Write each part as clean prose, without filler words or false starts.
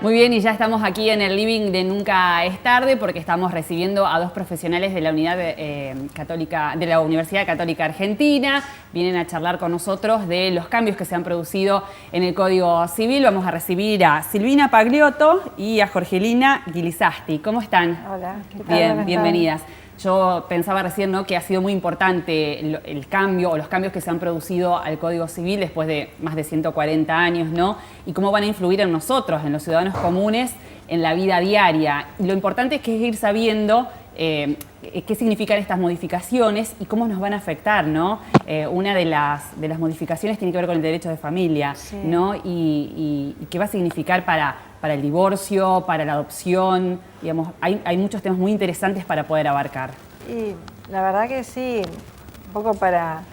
Muy bien, y ya estamos aquí en el living de Nunca es Tarde porque estamos recibiendo a dos profesionales de la unidad católica, de la Universidad Católica Argentina. Vienen a charlar con nosotros de los cambios que se han producido en el Código Civil. Vamos a recibir a Silvina Pagliotto y a Jorgelina Guilizasti. ¿Cómo están? Hola, ¿qué tal? Bien, bienvenidas. Yo pensaba recién, ¿no?, que ha sido muy importante el cambio o los cambios que se han producido al Código Civil después de más de 140 años, ¿no? Y cómo van a influir en nosotros, en los ciudadanos comunes, en la vida diaria. Y lo importante es que es ir sabiendo qué significan estas modificaciones y cómo nos van a afectar, ¿no? Una de las modificaciones tiene que ver con el derecho de familia, sí, ¿no? Y qué va a significar para el divorcio, para la adopción, digamos, hay muchos temas muy interesantes para poder abarcar. Y la verdad que sí, un poco para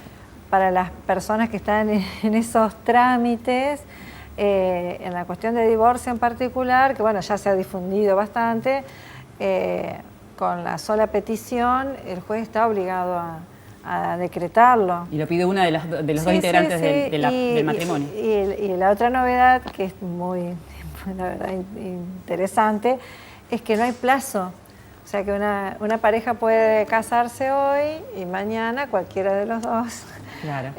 las personas que están en esos trámites, en la cuestión de divorcio en particular, que bueno, ya se ha difundido bastante, con la sola petición el juez está obligado a decretarlo. Y lo pide una de los dos integrantes del matrimonio. Y la otra novedad, que es muy, la verdad, interesante, es que no hay plazo. O sea que una pareja puede casarse hoy y mañana cualquiera de los dos, claro,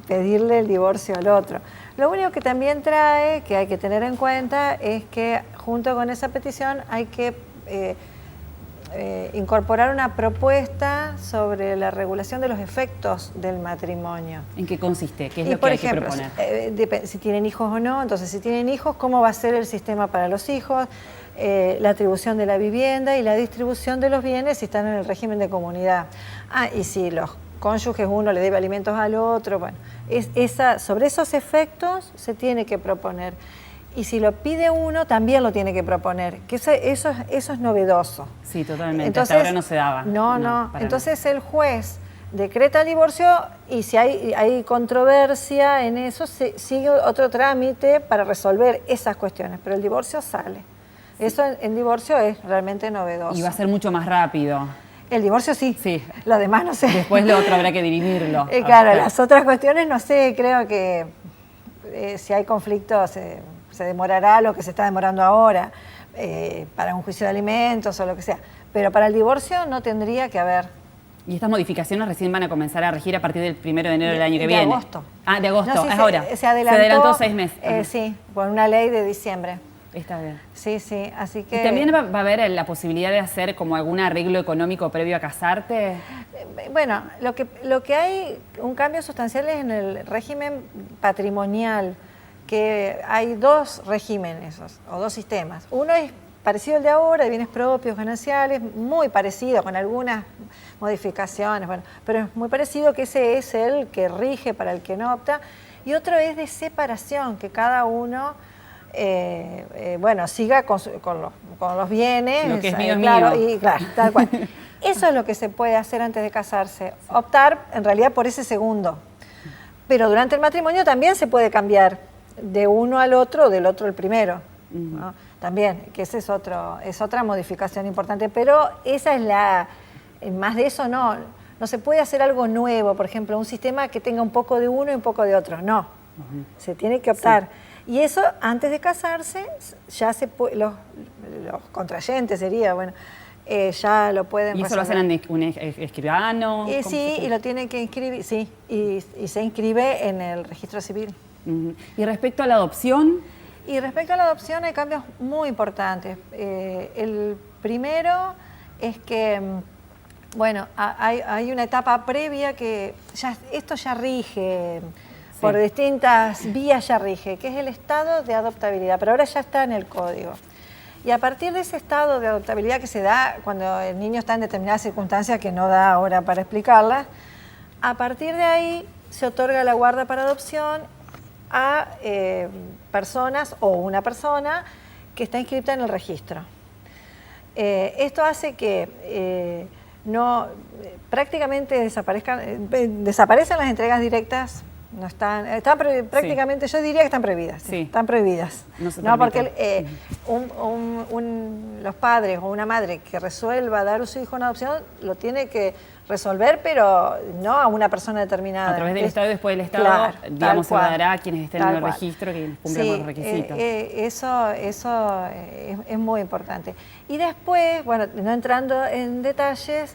pedirle el divorcio al otro. Lo único que también trae, que hay que tener en cuenta, es que junto con esa petición hay que incorporar una propuesta sobre la regulación de los efectos del matrimonio. ¿En qué consiste? ¿Qué es lo que hay que proponer? Si tienen hijos o no. Entonces, si tienen hijos, ¿cómo va a ser el sistema para los hijos? La atribución de la vivienda y la distribución de los bienes si están en el régimen de comunidad. Y si los cónyuges, uno le debe alimentos al otro, bueno, sobre esos efectos se tiene que proponer. Y si lo pide uno, también lo tiene que proponer, que eso es novedoso. Sí, totalmente. Entonces, hasta ahora no se daba. No. Entonces el juez decreta el divorcio y si hay controversia en eso, sigue otro trámite para resolver esas cuestiones, pero el divorcio sale. Sí. Eso en divorcio es realmente novedoso. Y va a ser mucho más rápido. El divorcio sí. Lo demás no sé. Después lo otro habrá que dirimirlo. Claro, las otras cuestiones no sé, creo que si hay conflictos se demorará lo que se está demorando ahora, para un juicio de alimentos o lo que sea. Pero para el divorcio no tendría que haber. ¿Y estas modificaciones recién van a comenzar a regir a partir del 1 de enero del año que viene? De agosto. De agosto, no, sí, es ahora. Se adelantó 6 meses. Sí, por una ley de diciembre. Está bien. Sí, así que... ¿Y también va a haber la posibilidad de hacer como algún arreglo económico previo a casarte? Bueno, lo que hay, un cambio sustancial es en el régimen patrimonial, que hay dos regímenes o dos sistemas. Uno es parecido al de ahora, de bienes propios, gananciales, muy parecido, con algunas modificaciones, bueno, pero es muy parecido, que ese es el que rige para el que no opta. Y otro es de separación, que cada uno... siga con los bienes. Lo que es mío es claro, mío. Y claro, tal cual. Eso es lo que se puede hacer antes de casarse. Optar, en realidad, por ese segundo. Pero durante el matrimonio también se puede cambiar de uno al otro, del otro al primero. ¿No? También, que esa es otra modificación importante. Pero esa es más de eso no se puede hacer algo nuevo. Por ejemplo, un sistema que tenga un poco de uno y un poco de otro. No. Se tiene que optar. Sí. Y eso, antes de casarse, ya los contrayentes ya lo pueden... ¿Y eso resolver. lo hacen en un escribano? Sí, y lo tienen que inscribir, sí, y se inscribe en el registro civil. ¿Y respecto a la adopción? Y respecto a la adopción hay cambios muy importantes. El primero es que, hay una etapa previa que esto ya rige... Sí. Por distintas vías ya rige, que es el estado de adoptabilidad, pero ahora ya está en el código. Y a partir de ese estado de adoptabilidad que se da cuando el niño está en determinadas circunstancias que no da ahora para explicarlas, a partir de ahí se otorga la guarda para adopción a personas o una persona que está inscrita en el registro. Esto hace que prácticamente desaparecen las entregas directas No están prácticamente, yo diría que están prohibidas. Sí. Están prohibidas. No, porque los padres o una madre que resuelva dar a su hijo una adopción lo tiene que resolver, pero no a una persona determinada. A través del Estado y después del Estado, claro, digamos, se cual, dará a quienes estén en el registro que cumplan con los requisitos. Eso es muy importante. Y después, bueno, no entrando en detalles,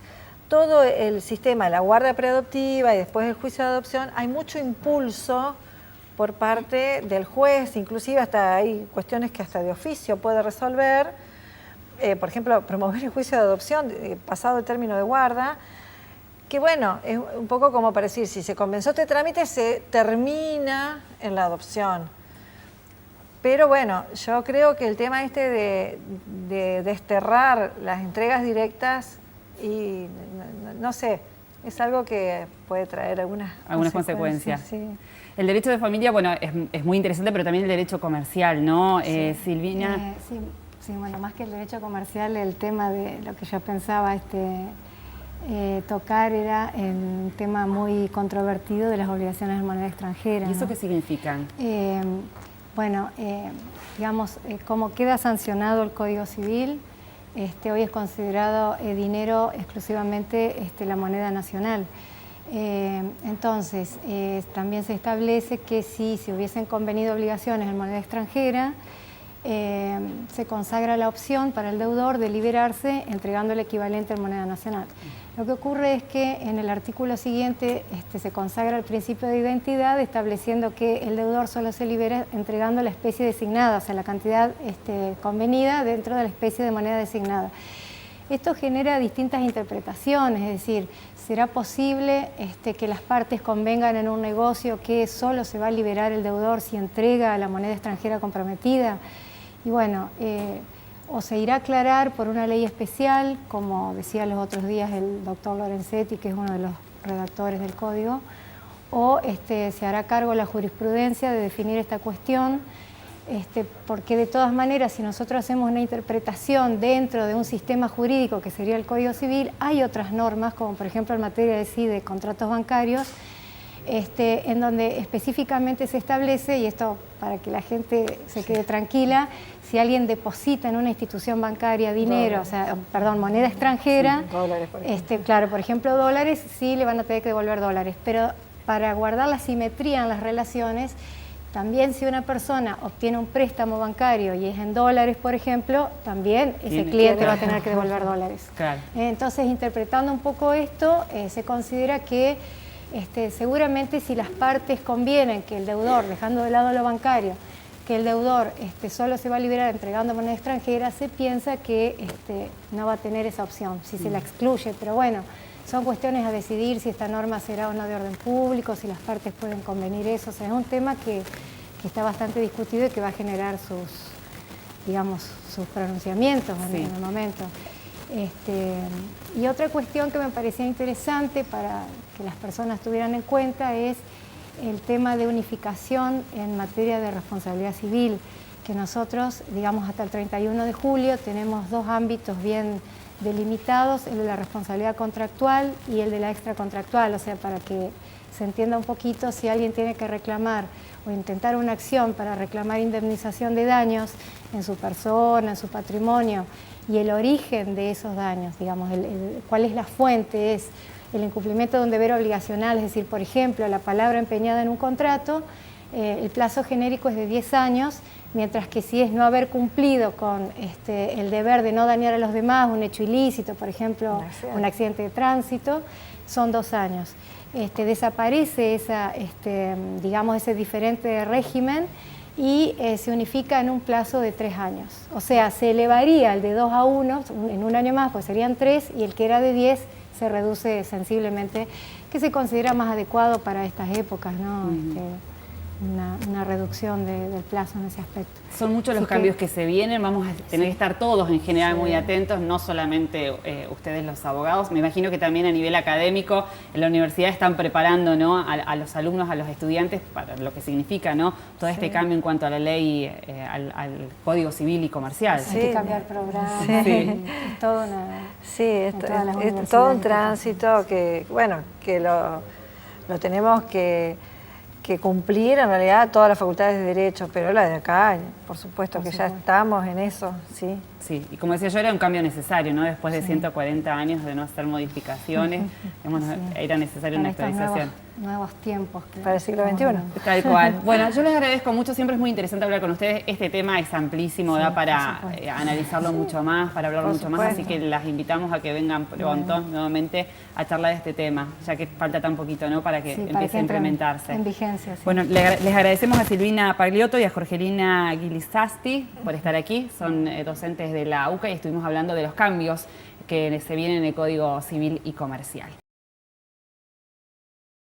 todo el sistema, la guardia preadoptiva y después el juicio de adopción, hay mucho impulso por parte del juez, inclusive hasta hay cuestiones que hasta de oficio puede resolver. Por ejemplo, promover el juicio de adopción pasado el término de guarda, que bueno, es un poco como para decir, si se comenzó este trámite, se termina en la adopción. Pero bueno, yo creo que el tema de desterrar las entregas directas, y no sé, es algo que puede traer algunas consecuencias. Sí. El derecho de familia, bueno, es muy interesante, pero también el derecho comercial, ¿no? Sí. Silvina. Sí, bueno, más que el derecho comercial, el tema de lo que yo pensaba tocar era el tema muy controvertido de las obligaciones en moneda extranjera. ¿Y eso qué significan? Digamos, como queda sancionado el Código Civil, hoy es considerado dinero exclusivamente la moneda nacional. Entonces, también se establece que si se hubiesen convenido obligaciones en moneda extranjera, se consagra la opción para el deudor de liberarse entregando el equivalente en moneda nacional. Lo que ocurre es que en el artículo siguiente se consagra el principio de identidad, estableciendo que el deudor solo se libera entregando la especie designada, o sea, la cantidad convenida dentro de la especie de moneda designada. Esto genera distintas interpretaciones, es decir, ¿será posible que las partes convengan en un negocio que solo se va a liberar el deudor si entrega la moneda extranjera comprometida? Y bueno, o se irá a aclarar por una ley especial, como decía los otros días el doctor Lorenzetti, que es uno de los redactores del código, o se hará cargo la jurisprudencia de definir esta cuestión, porque de todas maneras, si nosotros hacemos una interpretación dentro de un sistema jurídico que sería el Código Civil, hay otras normas, como por ejemplo en materia de contratos bancarios, en donde específicamente se establece, y esto para que la gente se quede tranquila, si alguien deposita en una institución bancaria dinero, moneda extranjera, sí, dólares, por ejemplo. Claro, por ejemplo dólares, sí le van a tener que devolver dólares, pero para guardar la simetría en las relaciones, también si una persona obtiene un préstamo bancario y es en dólares, por ejemplo, también ese cliente va a tener que devolver dólares. Claro. Entonces, interpretando un poco esto, se considera que seguramente si las partes convienen que el deudor, dejando de lado lo bancario, que el deudor solo se va a liberar entregando moneda extranjera, se piensa que no va a tener esa opción, si se la excluye, pero bueno, son cuestiones a decidir si esta norma será o no de orden público, si las partes pueden convenir eso, o sea, es un tema que está bastante discutido y que va a generar sus pronunciamientos en el momento. Y otra cuestión que me parecía interesante para que las personas tuvieran en cuenta es el tema de unificación en materia de responsabilidad civil, que nosotros, digamos, hasta el 31 de julio tenemos dos ámbitos bien delimitados, el de la responsabilidad contractual y el de la extracontractual, o sea, para que se entienda un poquito, si alguien tiene que reclamar o intentar una acción para reclamar indemnización de daños en su persona, en su patrimonio, y el origen de esos daños, digamos, cuál es la fuente, es el incumplimiento de un deber obligacional, es decir, por ejemplo, la palabra empeñada en un contrato, el plazo genérico es de 10 años, mientras que si es no haber cumplido con el deber de no dañar a los demás, un hecho ilícito, por ejemplo, un accidente de tránsito, son 2 años. Desaparece ese diferente régimen y se unifica en un plazo de 3 años. O sea, se elevaría el de 2 a 1, en un año más, pues serían 3, y el que era de 10 se reduce sensiblemente, que se considera más adecuado para estas épocas, ¿no? Una reducción del plazo en ese aspecto. Son muchos los cambios que se vienen, vamos a tener que estar todos en general muy atentos, no solamente ustedes los abogados, me imagino que también a nivel académico en la universidad están preparando, ¿no?, a los alumnos, a los estudiantes para lo que significa, ¿no?, todo este cambio en cuanto a la ley, al Código Civil y Comercial. Hay que cambiar programas, es todo es todo un tránsito que, bueno, que lo tenemos que que cumplir en realidad todas las facultades de Derecho, pero la de acá, por supuesto que ya estamos en eso, sí. Sí, y como decía yo, era un cambio necesario, ¿no? Después de 140 años de no hacer modificaciones, digamos, era necesaria una actualización. Nuevos tiempos. Para el siglo XXI. Tal cual. Bueno, yo les agradezco mucho, siempre es muy interesante hablar con ustedes. Este tema es amplísimo, da para analizarlo mucho más, para hablarlo mucho más, así que las invitamos a que vengan pronto nuevamente a charlar de este tema, ya que falta tan poquito, ¿no? Para que empiece a implementarse. En vigencia, sí. Bueno, les agradecemos a Silvina Pagliotto y a Jorgelina Guilizasti por estar aquí. Son docentes de la UCA y estuvimos hablando de los cambios que se vienen en el Código Civil y Comercial.